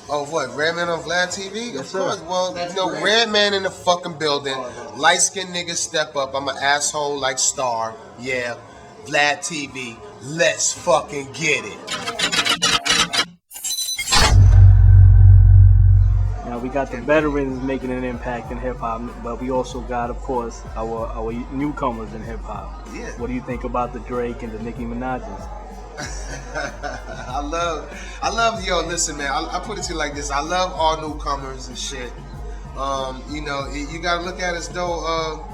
Oh, what? Redman on Vlad TV? Yes, of sir. course. Well, you know, Redman in the fucking building. Light skinned niggas step up. I'm an asshole like Star. Yeah. Vlad TV. Let's fucking get it. Now we got the veterans making an impact in hip hop, but we also got, of course, our newcomers in hip hop. Yeah. What do you think about the Drake and the Nicki Minaj's? I love, yo, listen, man, I put it to you like this. I love all newcomers and shit. You know, you gotta look at it as though,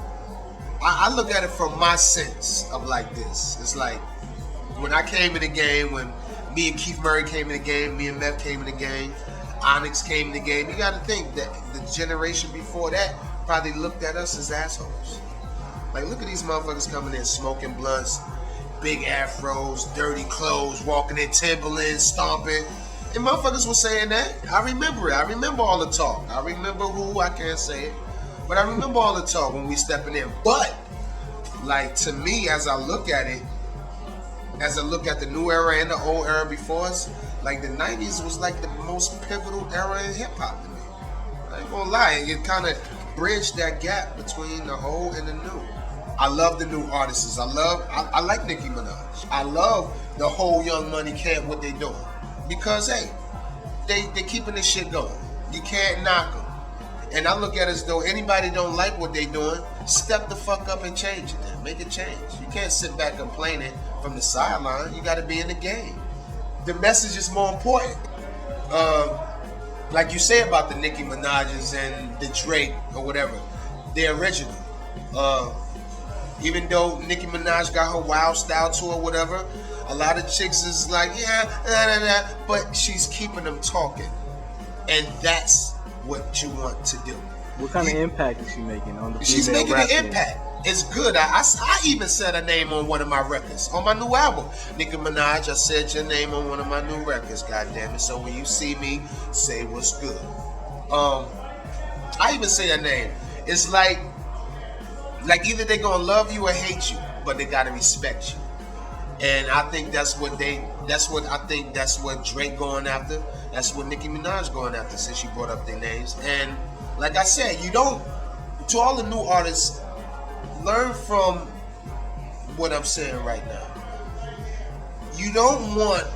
I look at it from my sense of like this. It's like, when I came in the game, when me and Keith Murray came in the game, me and Meth came in the game, Onyx came in the game, you gotta think that the generation before that probably looked at us as assholes. Like, look at these motherfuckers coming in smoking blunts, big afros, dirty clothes, walking in Timberlands, stomping. And motherfuckers were saying that. I remember it. I remember all the talk. I remember who, I can't say it. But I remember all the talk when we stepping in. But, like, to me, as I look at it, as I look at the new era and the old era before us, like the 90s was like the most pivotal era in hip hop to me. I ain't gonna lie, it kind of bridged that gap between the old and the new. I love the new artists. I like Nicki Minaj. I love the whole Young Money camp, what they doing. Because, hey, they keeping this shit going. You can't knock them. And I look at it as though anybody don't like what they doing, step the fuck up and change it then. Make a change. You can't sit back complaining from the sideline. You got to be in the game. The message is more important. Like you say about the Nicki Minaj's and the Drake or whatever, they're original. Even though Nicki Minaj got her wild style to her, whatever, a lot of chicks is like, yeah, but she's keeping them talking. And that's what you want to do. What kind of impact is she making on the female She's making rap an game? impact. It's good. I even said her name on one of my records, on my new album. Nicki Minaj, I said your name on one of my new records, goddammit. So when you see me, say what's good. I even say her name. It's like either they're gonna love you or hate you, but they gotta respect you. And I think that's what Drake going after. That's what Nicki Minaj going after, since she brought up their names. And like I said, to all the new artists, learn from what I'm saying right now. You don't want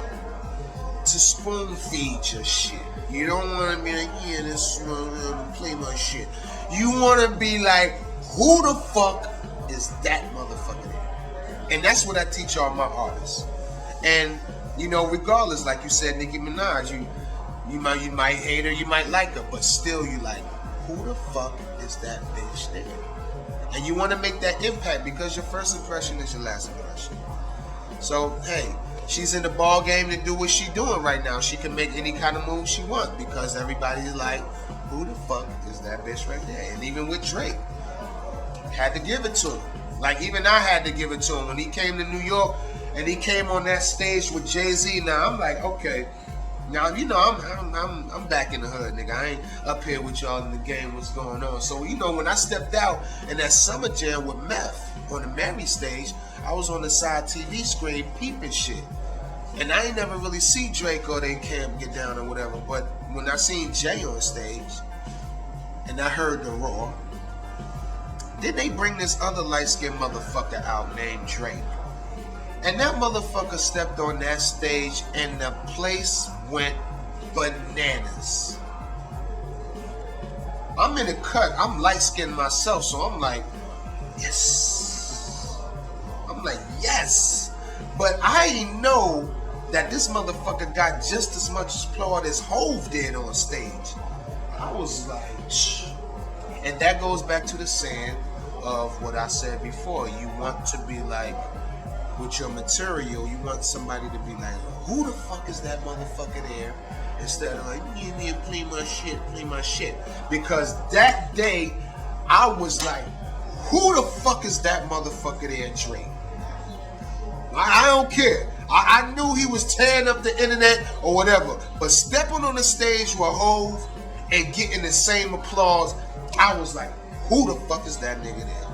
to spoon feed your shit. You don't want to be like, yeah, this play my shit. You want to be like, who the fuck is that motherfucker there? And that's what I teach all my artists. And you know, regardless, like you said, Nicki Minaj, you might hate her, you might like her, but still you like, who the fuck is that bitch there? And you want to make that impact because your first impression is your last impression. So, hey, she's in the ball game to do what she's doing right now. She can make any kind of move she wants because everybody's like, who the fuck is that bitch right there? And even with Drake, had to give it to him. Like, even I had to give it to him. When he came to New York and he came on that stage with Jay-Z, now I'm like, okay, now, you know, I'm back in the hood, nigga. I ain't up here with y'all in the game, what's going on. So, you know, when I stepped out in that summer jam with Meth on the Mary stage, I was on the side TV screen peeping shit. And I ain't never really see Drake or they camp get down or whatever. But when I seen Jay on stage and I heard the roar, then they bring this other light-skinned motherfucker out named Drake. And that motherfucker stepped on that stage and the place went bananas. I'm in the cut. I'm light-skinned myself, so I'm like, yes. I'm like, yes. But I didn't know that this motherfucker got just as much applaud as Hove did on stage. I was like, shh. And that goes back to the saying of what I said before. You want to be like, with your material, you want somebody to be like, who the fuck is that motherfucker there? Instead of like, yeah, play my shit. Because that day, I was like, who the fuck is that motherfucker there, Drake? I don't care. I knew he was tearing up the internet or whatever, but stepping on the stage with Hove and getting the same applause, I was like, who the fuck is that nigga there?